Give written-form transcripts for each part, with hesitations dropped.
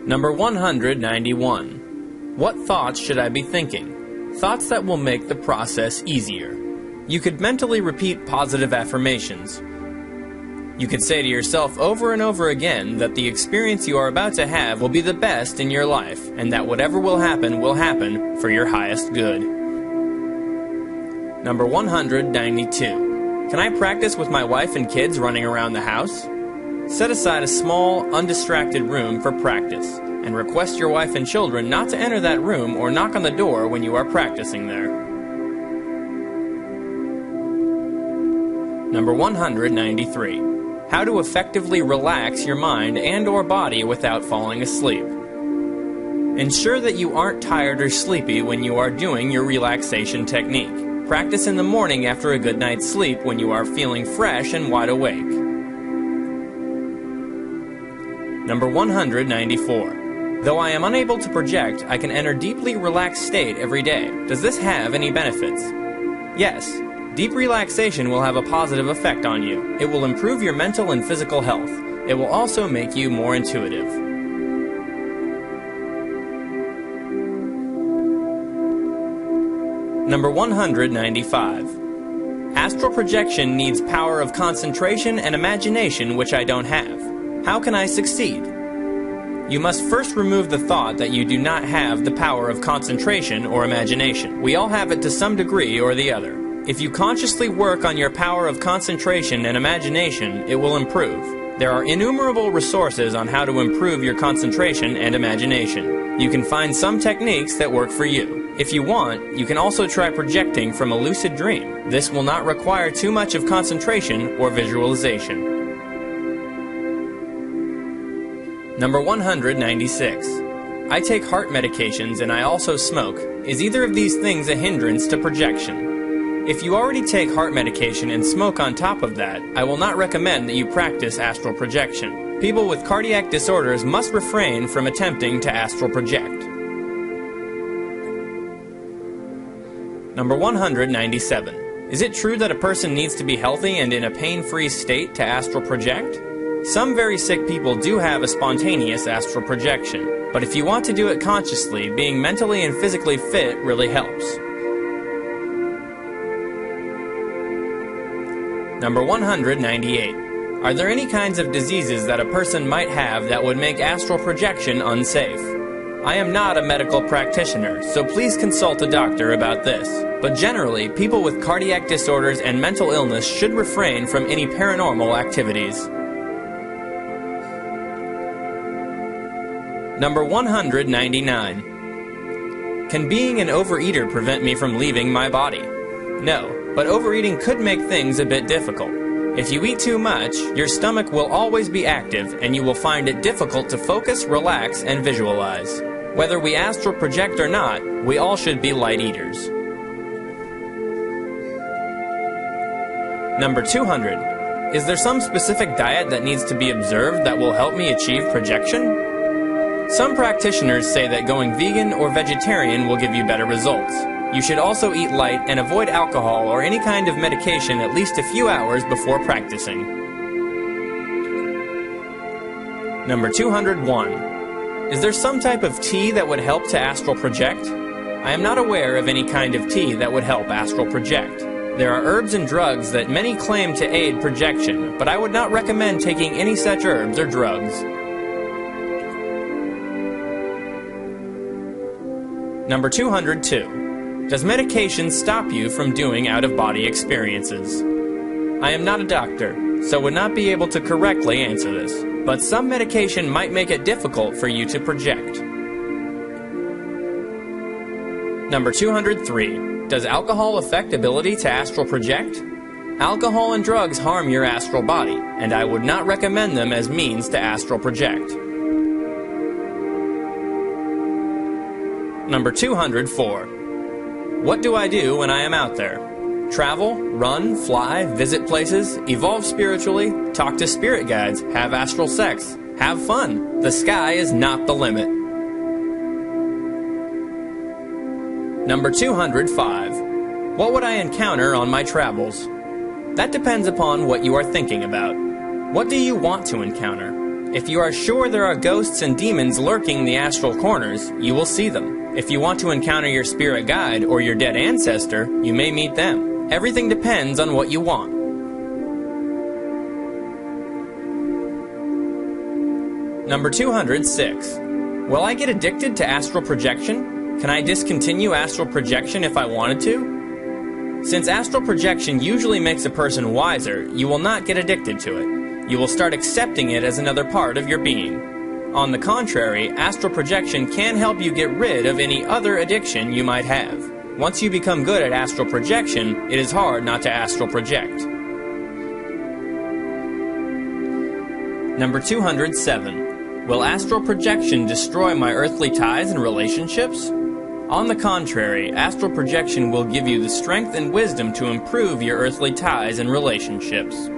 Number 191. What thoughts should I be thinking? Thoughts that will make the process easier. You could mentally repeat positive affirmations. You could say to yourself over and over again that the experience you are about to have will be the best in your life, and that whatever will happen for your highest good. Number 192. Can I practice with my wife and kids running around the house? Set aside a small, undistracted room for practice, and request your wife and children not to enter that room or knock on the door when you are practicing there. Number 193. How to effectively relax your mind and/or body without falling asleep. Ensure that you aren't tired or sleepy when you are doing your relaxation technique. Practice in the morning after a good night's sleep when you are feeling fresh and wide awake. Number 194. Though I am unable to project, I can enter deeply relaxed state every day. Does this have any benefits? Yes. Deep relaxation will have a positive effect on you. It will improve your mental and physical health. It will also make you more intuitive. Number 195. Astral projection needs power of concentration and imagination, which I don't have. How can I succeed? You must first remove the thought that you do not have the power of concentration or imagination. We all have it to some degree or the other. If you consciously work on your power of concentration and imagination, it will improve. There are innumerable resources on how to improve your concentration and imagination. You can find some techniques that work for you. If you want, you can also try projecting from a lucid dream. This will not require too much of concentration or visualization. Number 196. I take heart medications and I also smoke. Is either of these things a hindrance to projection? If you already take heart medication and smoke on top of that, I will not recommend that you practice astral projection. People with cardiac disorders must refrain from attempting to astral project. Number 197. Is it true that a person needs to be healthy and in a pain-free state to astral project? Some very sick people do have a spontaneous astral projection, but if you want to do it consciously, being mentally and physically fit really helps. Number 198. Are there any kinds of diseases that a person might have that would make astral projection unsafe? I am not a medical practitioner, so please consult a doctor about this. But generally, people with cardiac disorders and mental illness should refrain from any paranormal activities. Number 199. Can being an overeater prevent me from leaving my body? No, but overeating could make things a bit difficult. If you eat too much, your stomach will always be active and you will find it difficult to focus, relax, and visualize. Whether we astral project or not, we all should be light eaters. Number 200. Is there some specific diet that needs to be observed that will help me achieve projection? Some practitioners say that going vegan or vegetarian will give you better results. You should also eat light and avoid alcohol or any kind of medication at least a few hours before practicing. Number 201. Is there some type of tea that would help to astral project? I am not aware of any kind of tea that would help astral project. There are herbs and drugs that many claim to aid projection, but I would not recommend taking any such herbs or drugs. Number 202. Does medication stop you from doing out-of-body experiences? I am not a doctor, so would not be able to correctly answer this, but some medication might make it difficult for you to project. Number 203. Does alcohol affect ability to astral project? Alcohol and drugs harm your astral body, and I would not recommend them as means to astral project. Number 204. What do I do when I am out there? Travel, run, fly, visit places, evolve spiritually, talk to spirit guides, have astral sex, have fun. The sky is not the limit. Number 205. What would I encounter on my travels? That depends upon what you are thinking about. What do you want to encounter? If you are sure there are ghosts and demons lurking the astral corners, you will see them. If you want to encounter your spirit guide or your dead ancestor, you may meet them. Everything depends on what you want. Number 206. Will I get addicted to astral projection? Can I discontinue astral projection if I wanted to? Since astral projection usually makes a person wiser, you will not get addicted to it. You will start accepting it as another part of your being. On the contrary, astral projection can help you get rid of any other addiction you might have. Once you become good at astral projection, it is hard not to astral project. Number 207. Will astral projection destroy my earthly ties and relationships? On the contrary, astral projection will give you the strength and wisdom to improve your earthly ties and relationships.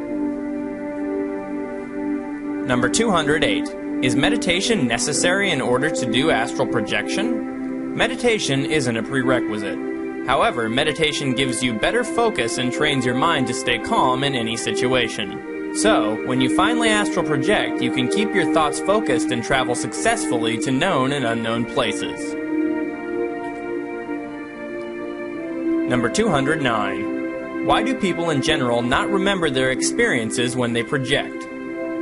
Number 208. Is meditation necessary in order to do astral projection? Meditation isn't a prerequisite. However, meditation gives you better focus and trains your mind to stay calm in any situation. So, when you finally astral project, you can keep your thoughts focused and travel successfully to known and unknown places. Number 209. Why do people in general not remember their experiences when they project?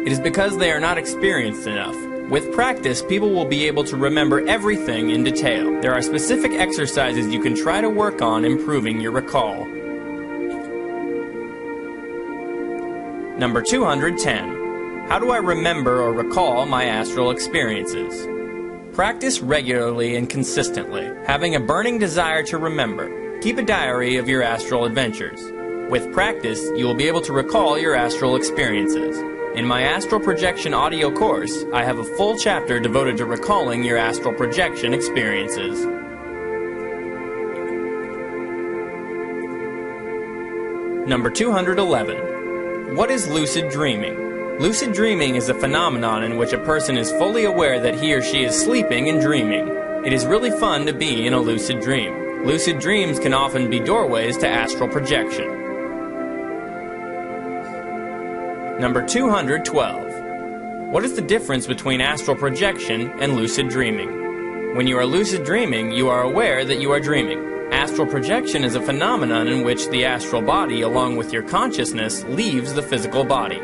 It is because they are not experienced enough. With practice, people will be able to remember everything in detail. There are specific exercises you can try to work on improving your recall. Number 210. How do I remember or recall my astral experiences? Practice regularly and consistently, having a burning desire to remember. Keep a diary of your astral adventures. With practice, you will be able to recall your astral experiences. In my astral projection audio course, I have a full chapter devoted to recalling your astral projection experiences. Number 211. What is lucid dreaming? Lucid dreaming is a phenomenon in which a person is fully aware that he or she is sleeping and dreaming. It is really fun to be in a lucid dream. Lucid dreams can often be doorways to astral projection. Number 212. What is the difference between astral projection and lucid dreaming? When you are lucid dreaming, you are aware that you are dreaming. Astral projection is a phenomenon in which the astral body, along with your consciousness, leaves the physical body.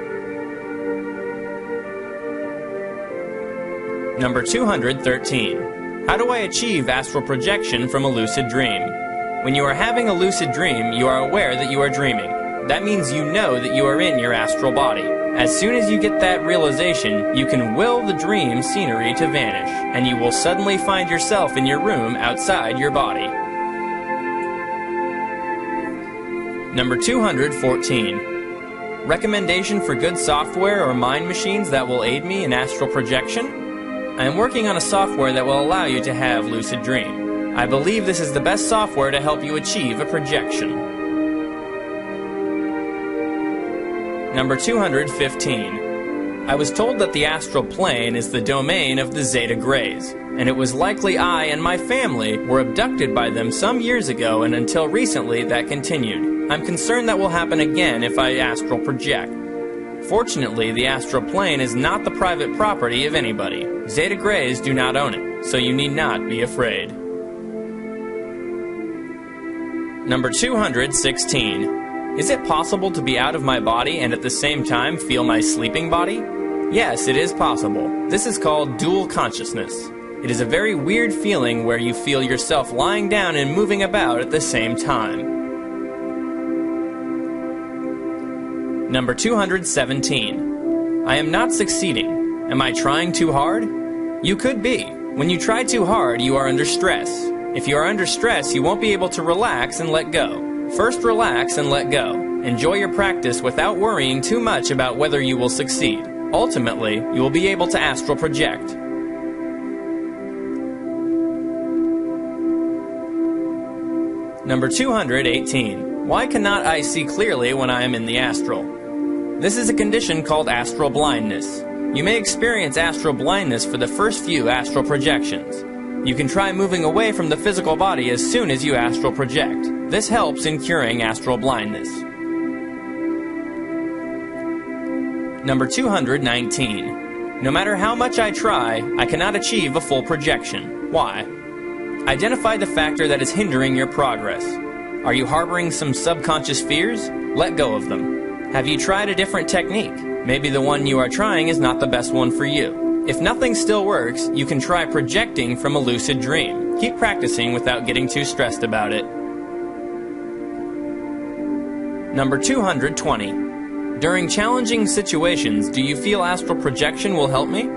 Number 213. How do I achieve astral projection from a lucid dream? When you are having a lucid dream, you are aware that you are dreaming. That means you know that you are in your astral body. As soon as you get that realization, you can will the dream scenery to vanish, and you will suddenly find yourself in your room outside your body. Number 214. Recommendation for good software or mind machines that will aid me in astral projection? I am working on a software that will allow you to have lucid dream. I believe this is the best software to help you achieve a projection. Number 215. I was told that the astral plane is the domain of the Zeta Greys, and it was likely I and my family were abducted by them some years ago, and until recently that continued. I'm concerned that will happen again if I astral project. Fortunately, the astral plane is not the private property of anybody. Zeta Greys do not own it, so you need not be afraid. Number 216. Is it possible to be out of my body and at the same time feel my sleeping body? Yes, it is possible. This is called dual consciousness. It is a very weird feeling where you feel yourself lying down and moving about at the same time. Number 217. I am not succeeding. Am I trying too hard? You could be. When you try too hard, you are under stress. If you are under stress, you won't be able to relax and let go. First relax and let go. Enjoy your practice without worrying too much about whether you will succeed. Ultimately, you will be able to astral project. Number 218. Why cannot I see clearly when I am in the astral? This is a condition called astral blindness. You may experience astral blindness for the first few astral projections. You can try moving away from the physical body as soon as you astral project. This helps in curing astral blindness. Number 219. No matter how much I try, I cannot achieve a full projection. Why? Identify the factor that is hindering your progress. Are you harboring some subconscious fears? Let go of them. Have you tried a different technique? Maybe the one you are trying is not the best one for you. If nothing still works, you can try projecting from a lucid dream. Keep practicing without getting too stressed about it. Number 220. During challenging situations, do you feel astral projection will help me?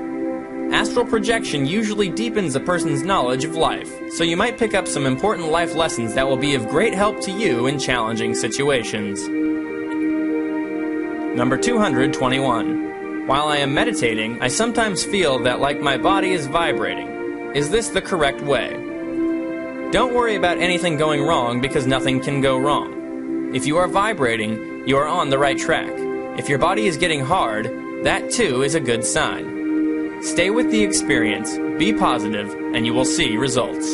Astral projection usually deepens a person's knowledge of life, so you might pick up some important life lessons that will be of great help to you in challenging situations. Number 221. While I am meditating, I sometimes feel that like my body is vibrating. Is this the correct way? Don't worry about anything going wrong because nothing can go wrong. If you are vibrating, you are on the right track. If your body is getting hard, that too is a good sign. Stay with the experience, be positive, and you will see results.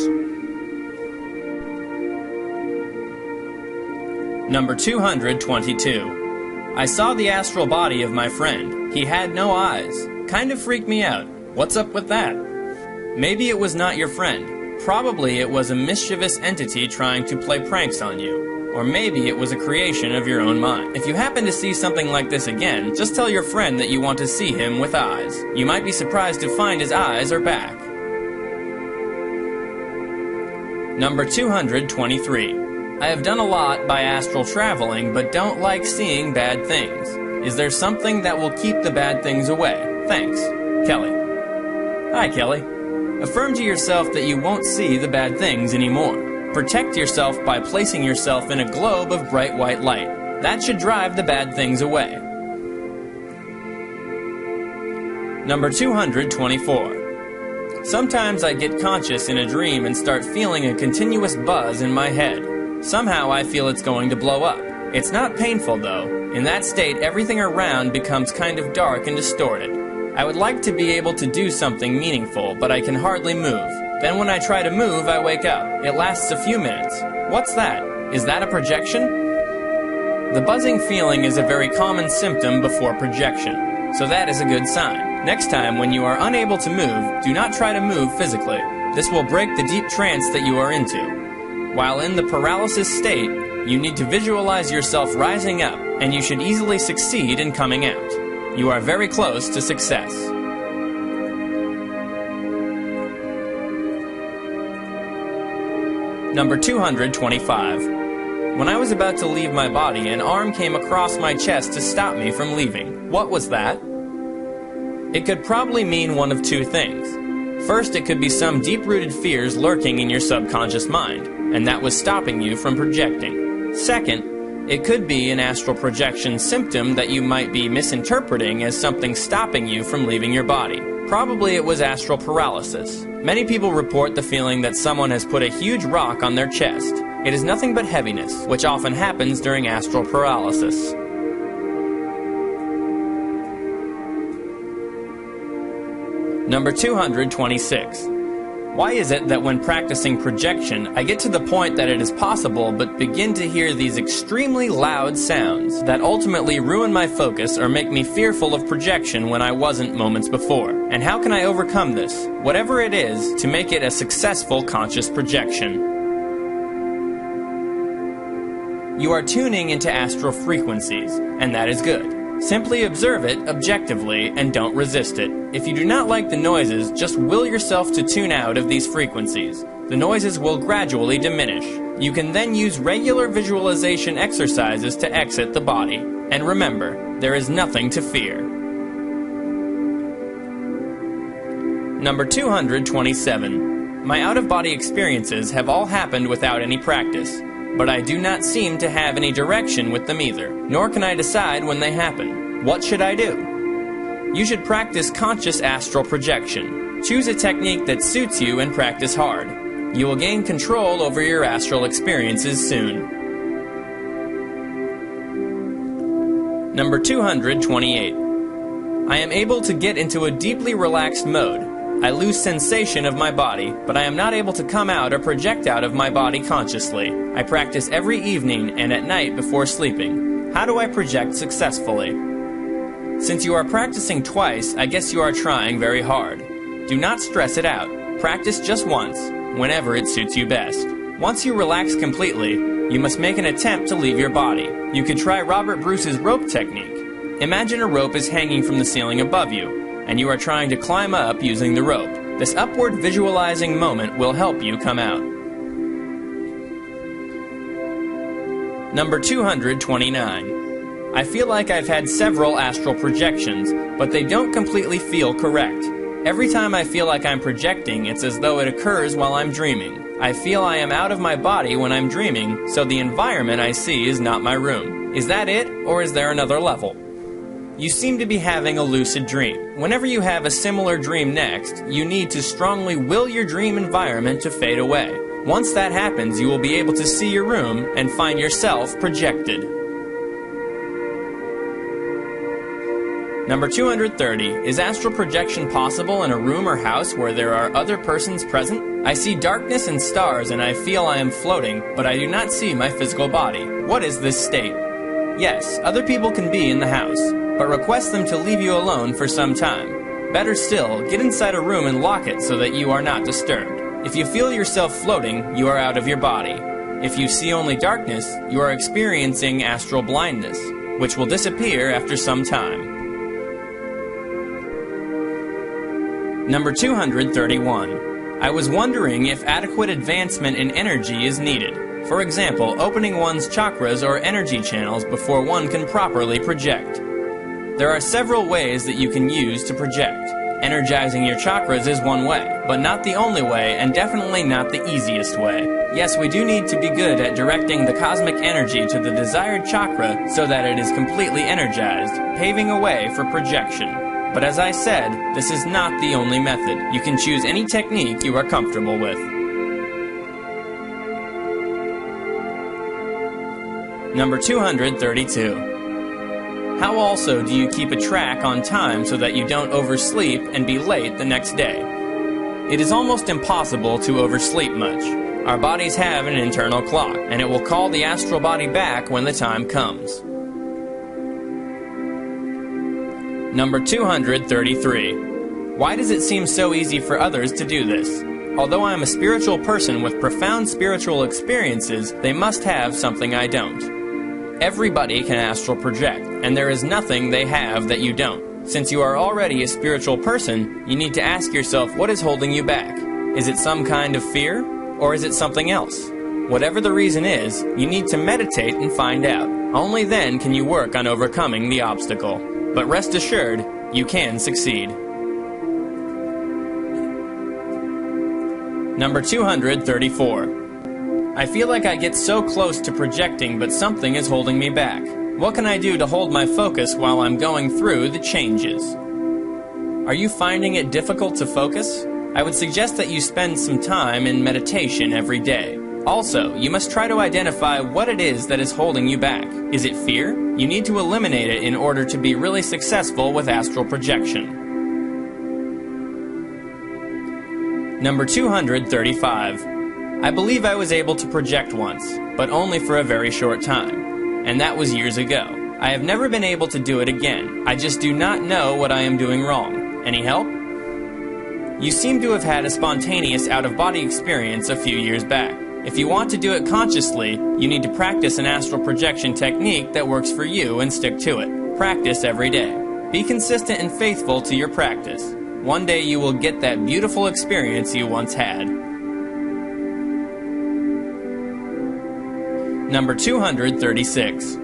Number 222. I saw the astral body of my friend. He had no eyes. Kind of freaked me out. What's up with that? Maybe it was not your friend. Probably it was a mischievous entity trying to play pranks on you. Or maybe it was a creation of your own mind. If you happen to see something like this again, just tell your friend that you want to see him with eyes. You might be surprised to find his eyes are back. Number 223. I have done a lot by astral traveling, but don't like seeing bad things. Is there something that will keep the bad things away? Thanks. Kelly. Hi, Kelly. Affirm to yourself that you won't see the bad things anymore. Protect yourself by placing yourself in a globe of bright white light. That should drive the bad things away. Number 224. Sometimes I get conscious in a dream and start feeling a continuous buzz in my head. Somehow I feel it's going to blow up. It's not painful though. In that state, everything around becomes kind of dark and distorted. I would like to be able to do something meaningful, but I can hardly move. Then when I try to move, I wake up. It lasts a few minutes. What's that? Is that a projection? The buzzing feeling is a very common symptom before projection, so that is a good sign. Next time when you are unable to move, do not try to move physically. This will break the deep trance that you are into. While in the paralysis state, you need to visualize yourself rising up, and you should easily succeed in coming out. You are very close to success. Number 225. When I was about to leave my body, an arm came across my chest to stop me from leaving. What was that? It could probably mean one of two things. First, it could be some deep-rooted fears lurking in your subconscious mind, and that was stopping you from projecting. Second, it could be an astral projection symptom that you might be misinterpreting as something stopping you from leaving your body. Probably it was astral paralysis. Many people report the feeling that someone has put a huge rock on their chest. It is nothing but heaviness, which often happens during astral paralysis. Number 226. Why is it that when practicing projection, I get to the point that it is possible but begin to hear these extremely loud sounds that ultimately ruin my focus or make me fearful of projection when I wasn't moments before? And how can I overcome this, whatever it is, to make it a successful conscious projection? You are tuning into astral frequencies, and that is good. Simply observe it objectively and don't resist it. If you do not like the noises, just will yourself to tune out of these frequencies. The noises will gradually diminish. You can then use regular visualization exercises to exit the body. And remember, there is nothing to fear. Number 227. My out-of-body experiences have all happened without any practice. But I do not seem to have any direction with them either, nor can I decide when they happen. What should I do? You should practice conscious astral projection. Choose a technique that suits you and practice hard. You will gain control over your astral experiences soon. Number 228. I am able to get into a deeply relaxed mode. I lose sensation of my body, but I am not able to come out or project out of my body consciously. I practice every evening and at night before sleeping. How do I project successfully? Since you are practicing twice, I guess you are trying very hard. Do not stress it out. Practice just once, whenever it suits you best. Once you relax completely, you must make an attempt to leave your body. You could try Robert Bruce's rope technique. Imagine a rope is hanging from the ceiling above you, and you are trying to climb up using the rope. This upward visualizing moment will help you come out. Number 229. I feel like I've had several astral projections, but they don't completely feel correct. Every time I feel like I'm projecting, it's as though it occurs while I'm dreaming. I feel I am out of my body when I'm dreaming, so the environment I see is not my room. Is that it, or is there another level? You seem to be having a lucid dream. Whenever you have a similar dream next, you need to strongly will your dream environment to fade away. Once that happens, you will be able to see your room and find yourself projected. Number 230. Is astral projection possible in a room or house where there are other persons present? I see darkness and stars and I feel I am floating, but I do not see my physical body. What is this state? Yes, other people can be in the house, but request them to leave you alone for some time. Better still, get inside a room and lock it so that you are not disturbed. If you feel yourself floating, you are out of your body. If you see only darkness, you are experiencing astral blindness, which will disappear after some time. Number 231. I was wondering if adequate advancement in energy is needed. For example, opening one's chakras or energy channels before one can properly project. There are several ways that you can use to project. Energizing your chakras is one way, but not the only way and definitely not the easiest way. Yes, we do need to be good at directing the cosmic energy to the desired chakra so that it is completely energized, paving a way for projection. But as I said, this is not the only method. You can choose any technique you are comfortable with. Number 232. How also do you keep a track on time so that you don't oversleep and be late the next day? It is almost impossible to oversleep much. Our bodies have an internal clock, and it will call the astral body back when the time comes. Number 233. Why does it seem so easy for others to do this? Although I am a spiritual person with profound spiritual experiences, they must have something I don't. Everybody can astral project, and there is nothing they have that you don't. Since you are already a spiritual person, you need to ask yourself what is holding you back. Is it some kind of fear, or is it something else? Whatever the reason is, you need to meditate and find out. Only then can you work on overcoming the obstacle. But rest assured, you can succeed. Number 234. I feel like I get so close to projecting, but something is holding me back. What can I do to hold my focus while I'm going through the changes? Are you finding it difficult to focus? I would suggest that you spend some time in meditation every day. Also, you must try to identify what it is that is holding you back. Is it fear? You need to eliminate it in order to be really successful with astral projection. Number 235. I believe I was able to project once, but only for a very short time. And that was years ago. I have never been able to do it again. I just do not know what I am doing wrong. Any help? You seem to have had a spontaneous out-of-body experience a few years back. If you want to do it consciously, you need to practice an astral projection technique that works for you and stick to it. Practice every day. Be consistent and faithful to your practice. One day you will get that beautiful experience you once had. Number 236.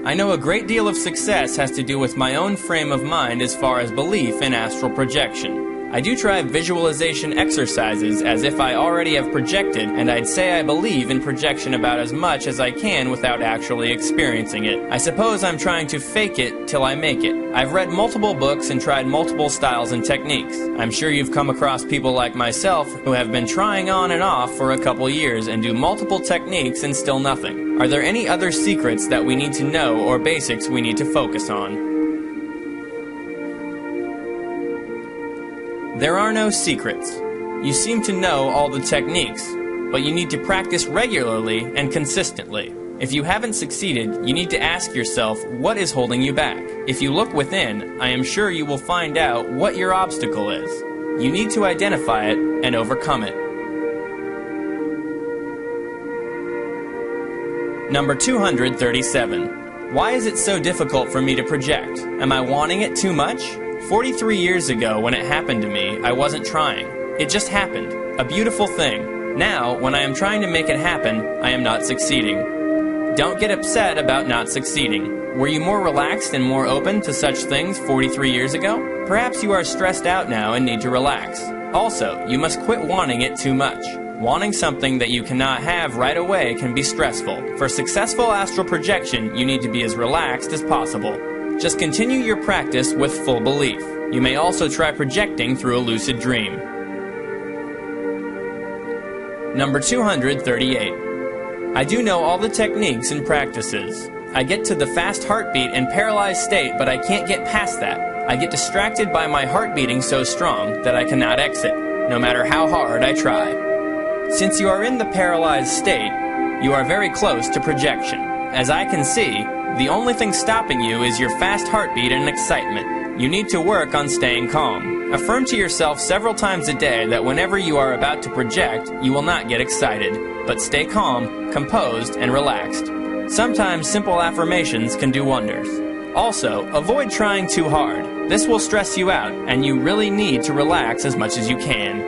I know a great deal of success has to do with my own frame of mind as far as belief in astral projection. I do try visualization exercises as if I already have projected, and I'd say I believe in projection about as much as I can without actually experiencing it. I suppose I'm trying to fake it till I make it. I've read multiple books and tried multiple styles and techniques. I'm sure you've come across people like myself who have been trying on and off for a couple years and do multiple techniques and still nothing. Are there any other secrets that we need to know or basics we need to focus on? There are no secrets. You seem to know all the techniques, but you need to practice regularly and consistently. If you haven't succeeded, you need to ask yourself what is holding you back. If you look within, I am sure you will find out what your obstacle is. You need to identify it and overcome it. Number 237. Why is it so difficult for me to project? Am I wanting it too much? 43 years ago, when it happened to me, I wasn't trying. It just happened. A beautiful thing. Now, when I am trying to make it happen, I am not succeeding. Don't get upset about not succeeding. Were you more relaxed and more open to such things 43 years ago? Perhaps you are stressed out now and need to relax. Also, you must quit wanting it too much. Wanting something that you cannot have right away can be stressful. For successful astral projection, you need to be as relaxed as possible. Just continue your practice with full belief. You may also try projecting through a lucid dream. Number 238. I do know all the techniques and practices. I get to the fast heartbeat and paralyzed state, but I can't get past that. I get distracted by my heart beating so strong that I cannot exit, no matter how hard I try. Since you are in the paralyzed state, you are very close to projection. As I can see, the only thing stopping you is your fast heartbeat and excitement. You need to work on staying calm. Affirm to yourself several times a day that whenever you are about to project, you will not get excited, but stay calm, composed, and relaxed. Sometimes simple affirmations can do wonders. Also, avoid trying too hard. This will stress you out, and you really need to relax as much as you can.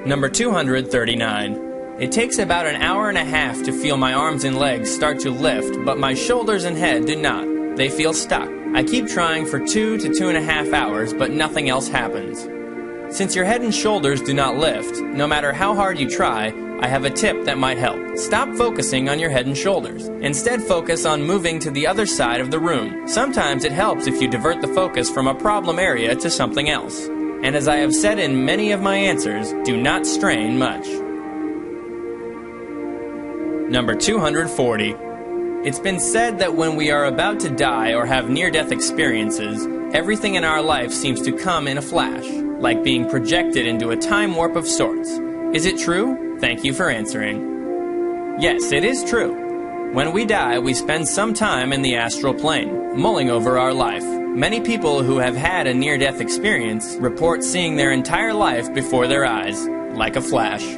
Number 239. It takes about an hour and a half to feel my arms and legs start to lift, but my shoulders and head do not. They feel stuck. I keep trying for 2 to 2.5 hours, but nothing else happens. Since your head and shoulders do not lift, no matter how hard you try, I have a tip that might help. Stop focusing on your head and shoulders. Instead, focus on moving to the other side of the room. Sometimes it helps if you divert the focus from a problem area to something else. And as I have said in many of my answers, do not strain much. Number 240. It's been said that when we are about to die or have near-death experiences, everything in our life seems to come in a flash, like being projected into a time warp of sorts. Is it true? Thank you for answering. Yes, it is true. When we die, we spend some time in the astral plane, mulling over our life. Many people who have had a near-death experience report seeing their entire life before their eyes, like a flash.